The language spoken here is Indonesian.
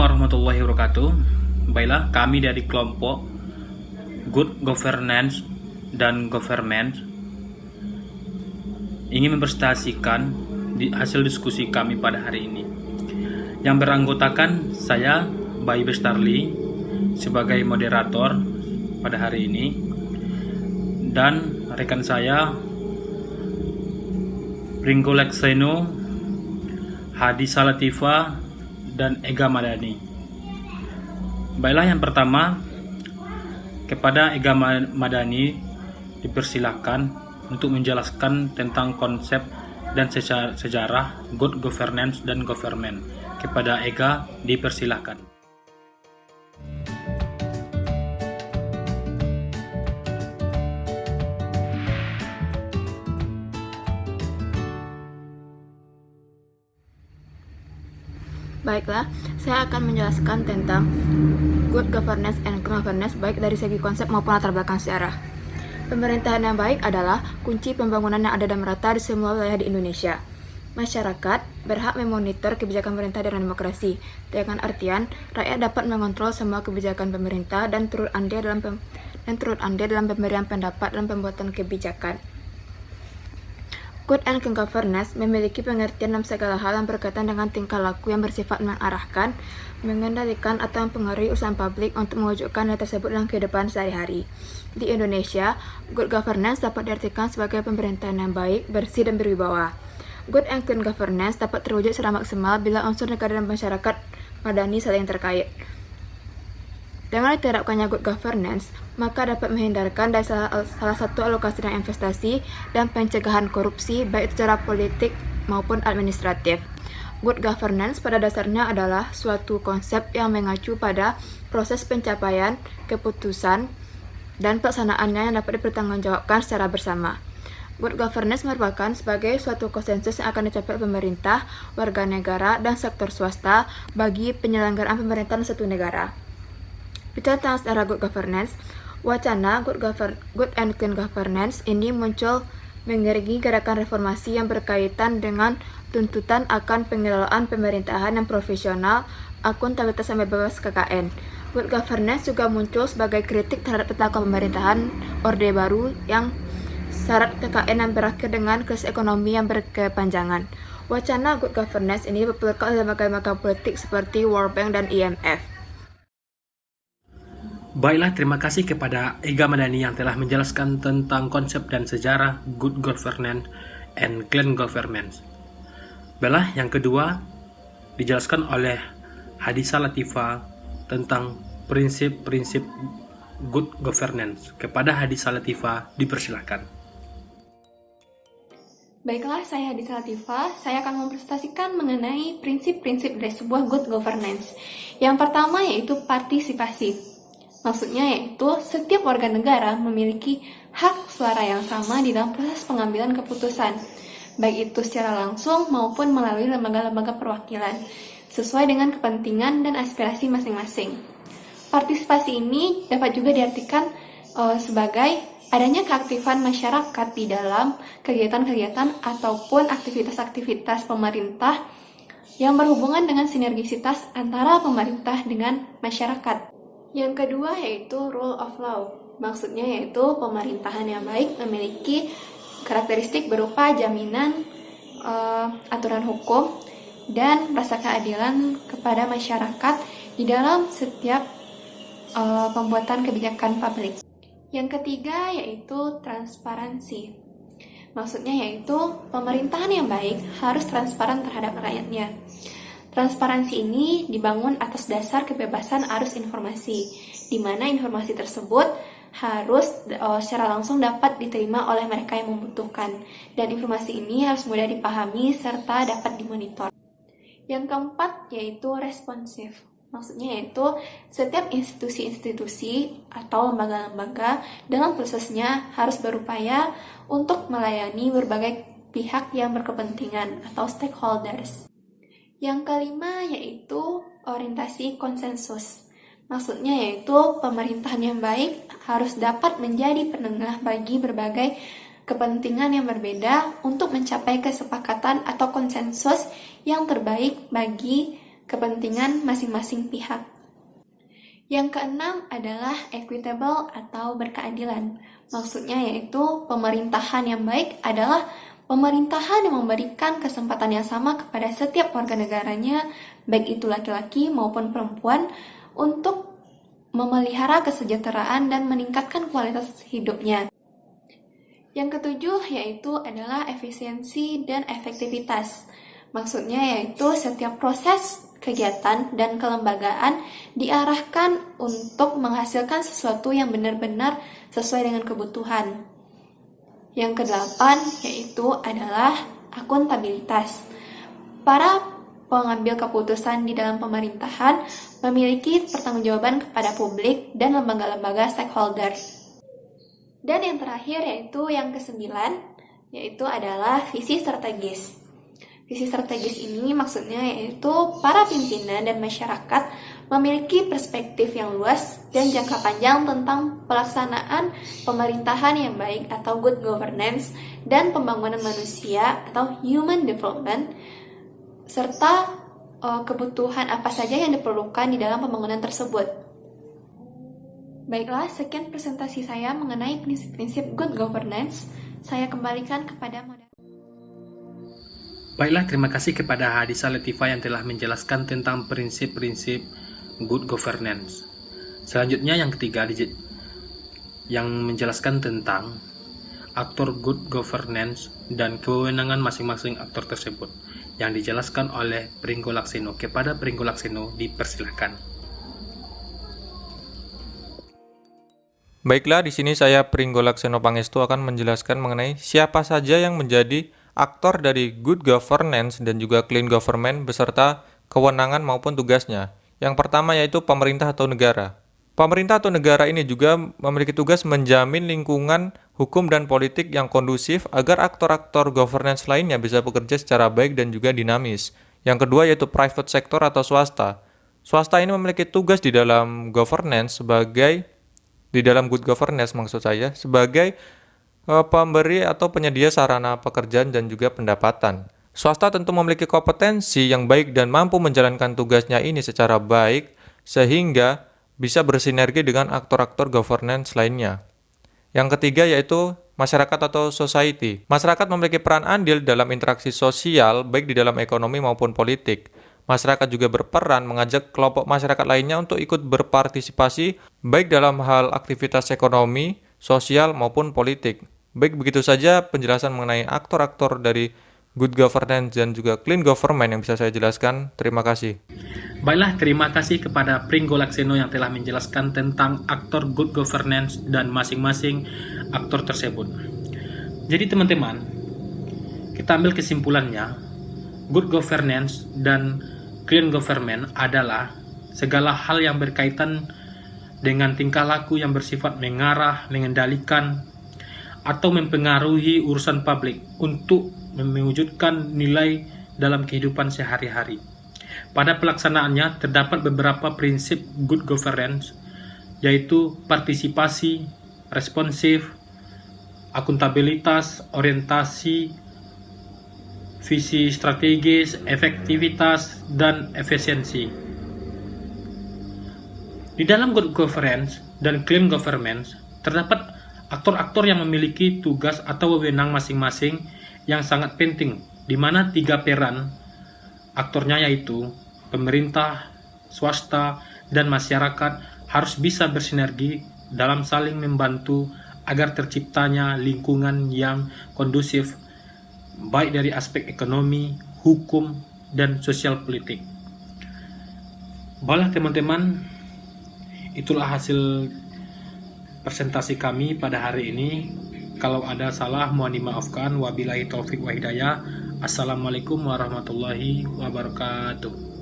warahmatullahi wabarakatuh. Baiklah, kami dari kelompok Good Governance dan Government ingin mempresentasikan hasil diskusi kami pada hari ini, yang beranggotakan saya, Bayi Bestarli, sebagai moderator pada hari ini, dan rekan saya Ringo Lekseno, Hadi Salatifa, dan Ega Madani. Baiklah, yang pertama, kepada Ega Madani dipersilakan untuk menjelaskan tentang konsep dan sejarah good governance dan government. Kepada Ega dipersilakan. Baiklah, saya akan menjelaskan tentang good governance and governance baik dari segi konsep maupun latar belakang sejarah. Pemerintahan yang baik adalah kunci pembangunan yang adil dan merata di semua wilayah di Indonesia. Masyarakat berhak memonitor kebijakan pemerintah dengan demokrasi, dengan artian rakyat dapat mengontrol semua kebijakan pemerintah dan turut andil dalam pemberian pendapat dalam pembuatan kebijakan. Good and governance memiliki pengertian dalam segala hal yang berkaitan dengan tingkah laku yang bersifat mengarahkan, mengendalikan atau mempengaruhi urusan publik untuk mewujudkan hal tersebut dalam kehidupan sehari-hari. Di Indonesia, good governance dapat diartikan sebagai pemerintahan yang baik, bersih, dan berwibawa. Good and clean governance dapat terwujud secara maksimal bila unsur negara dan masyarakat madani saling terkait. Dengan diterapkannya good governance, maka dapat menghindarkan dari salah satu alokasi dan investasi dan pencegahan korupsi, baik secara politik maupun administratif. Good governance pada dasarnya adalah suatu konsep yang mengacu pada proses pencapaian keputusan dan pelaksanaannya yang dapat dipertanggungjawabkan secara bersama. Good governance merupakan sebagai suatu konsensus yang akan dicapai pemerintah, warga negara, dan sektor swasta bagi penyelenggaraan pemerintahan satu negara. Bicara tentang secara good governance, wacana good and clean governance ini muncul mengiringi gerakan reformasi yang berkaitan dengan tuntutan akan pengelolaan pemerintahan yang profesional, akuntabilitas yang bebas KKN. Good governance juga muncul sebagai kritik terhadap tata pemerintahan Orde Baru yang syarat KKN yang berakhir dengan krisis ekonomi yang berkepanjangan. Wacana good governance ini diperlukan oleh lembaga-lembaga politik seperti World Bank dan IMF. Baiklah, terima kasih kepada Ega Madani yang telah menjelaskan tentang konsep dan sejarah good governance and clean governance. Baiklah, yang kedua dijelaskan oleh Hadi Salatifa tentang prinsip-prinsip good governance. Kepada Hadi Salatifa dipersilakan. Baiklah, saya Hadi Salatifa. Saya akan mempresentasikan mengenai prinsip-prinsip dari sebuah good governance. Yang pertama yaitu partisipasi. Maksudnya yaitu setiap warga negara memiliki hak suara yang sama di dalam proses pengambilan keputusan, baik itu secara langsung maupun melalui lembaga-lembaga perwakilan, sesuai dengan kepentingan dan aspirasi masing-masing. Partisipasi ini dapat juga diartikan sebagai adanya keaktifan masyarakat di dalam kegiatan-kegiatan ataupun aktivitas-aktivitas pemerintah yang berhubungan dengan sinergisitas antara pemerintah dengan masyarakat. Yang kedua yaitu rule of law. Maksudnya yaitu pemerintahan yang baik memiliki karakteristik berupa jaminan aturan hukum dan rasa keadilan kepada masyarakat di dalam setiap pembuatan kebijakan publik. Yang ketiga yaitu transparansi. Maksudnya yaitu pemerintahan yang baik harus transparan terhadap rakyatnya. Transparansi ini dibangun atas dasar kebebasan arus informasi, di mana informasi tersebut harus secara langsung dapat diterima oleh mereka yang membutuhkan, dan informasi ini harus mudah dipahami serta dapat dimonitor. Yang keempat yaitu responsif. Maksudnya yaitu setiap institusi-institusi atau lembaga-lembaga dalam prosesnya harus berupaya untuk melayani berbagai pihak yang berkepentingan atau stakeholders. Yang kelima yaitu orientasi konsensus. Maksudnya yaitu pemerintahan yang baik harus dapat menjadi penengah bagi berbagai kepentingan yang berbeda untuk mencapai kesepakatan atau konsensus yang terbaik bagi kepentingan masing-masing pihak. Yang keenam adalah equitable atau berkeadilan. Maksudnya yaitu pemerintahan yang baik adalah pemerintahan yang memberikan kesempatan yang sama kepada setiap warga negaranya, baik itu laki-laki maupun perempuan, untuk memelihara kesejahteraan dan meningkatkan kualitas hidupnya. Yang ketujuh yaitu adalah efisiensi dan efektivitas. Maksudnya yaitu setiap proses kegiatan dan kelembagaan diarahkan untuk menghasilkan sesuatu yang benar-benar sesuai dengan kebutuhan. Yang kedelapan yaitu adalah akuntabilitas. Para pengambil keputusan di dalam pemerintahan memiliki pertanggungjawaban kepada publik dan lembaga-lembaga stakeholder. Dan yang terakhir yaitu yang kesembilan, yaitu adalah visi strategis. Visi strategis ini maksudnya yaitu para pimpinan dan masyarakat memiliki perspektif yang luas dan jangka panjang tentang pelaksanaan pemerintahan yang baik atau good governance dan pembangunan manusia atau human development, serta kebutuhan apa saja yang diperlukan di dalam pembangunan tersebut. Baiklah, sekian presentasi saya mengenai prinsip-prinsip good governance. Saya kembalikan kepada moderator. Baiklah, terima kasih kepada Hadisa Latifah yang telah menjelaskan tentang prinsip-prinsip good governance. Selanjutnya yang ketiga, yang menjelaskan tentang aktor good governance dan kewenangan masing-masing aktor tersebut, yang dijelaskan oleh Pringgo Lakseno. Kepada Pringgo Lakseno dipersilahkan. Baiklah, di sini saya Pringgo Lakseno Pangestu akan menjelaskan mengenai siapa saja yang menjadi aktor dari good governance dan juga clean government beserta kewenangan maupun tugasnya. Yang pertama yaitu pemerintah atau negara. Pemerintah atau negara ini juga memiliki tugas menjamin lingkungan hukum dan politik yang kondusif agar aktor-aktor governance lainnya bisa bekerja secara baik dan juga dinamis. Yang kedua yaitu private sector atau swasta. Swasta ini memiliki tugas di dalam governance di dalam good governance maksud saya, sebagai pemberi atau penyedia sarana pekerjaan dan juga pendapatan. Swasta tentu memiliki kompetensi yang baik dan mampu menjalankan tugasnya ini secara baik sehingga bisa bersinergi dengan aktor-aktor governance lainnya. Yang ketiga yaitu masyarakat atau society. Masyarakat memiliki peran andil dalam interaksi sosial baik di dalam ekonomi maupun politik. Masyarakat juga berperan mengajak kelompok masyarakat lainnya untuk ikut berpartisipasi baik dalam hal aktivitas ekonomi, sosial maupun politik. Baik, begitu saja penjelasan mengenai aktor-aktor dari good governance dan juga clean government yang bisa saya jelaskan. Terima kasih. Baiklah, terima kasih kepada Pringgo Lakseno yang telah menjelaskan tentang aktor good governance dan masing-masing aktor tersebut. Jadi teman-teman, kita ambil kesimpulannya, good governance dan clean government adalah segala hal yang berkaitan dengan tingkah laku yang bersifat mengarah, mengendalikan, atau mempengaruhi urusan publik untuk mewujudkan nilai dalam kehidupan sehari-hari. Pada pelaksanaannya terdapat beberapa prinsip good governance, yaitu partisipasi, responsif, akuntabilitas, orientasi, visi strategis, efektivitas, dan efisiensi. Di dalam good governance dan clean governance terdapat aktor-aktor yang memiliki tugas atau wewenang masing-masing yang sangat penting, di mana 3 peran aktornya yaitu pemerintah, swasta, dan masyarakat harus bisa bersinergi dalam saling membantu agar terciptanya lingkungan yang kondusif baik dari aspek ekonomi, hukum, dan sosial politik. Baiklah teman-teman, itulah hasil presentasi kami pada hari ini. Kalau ada salah mohon dimaafkan. Wabillahi taufik wa hidayah. Assalamualaikum warahmatullahi wabarakatuh.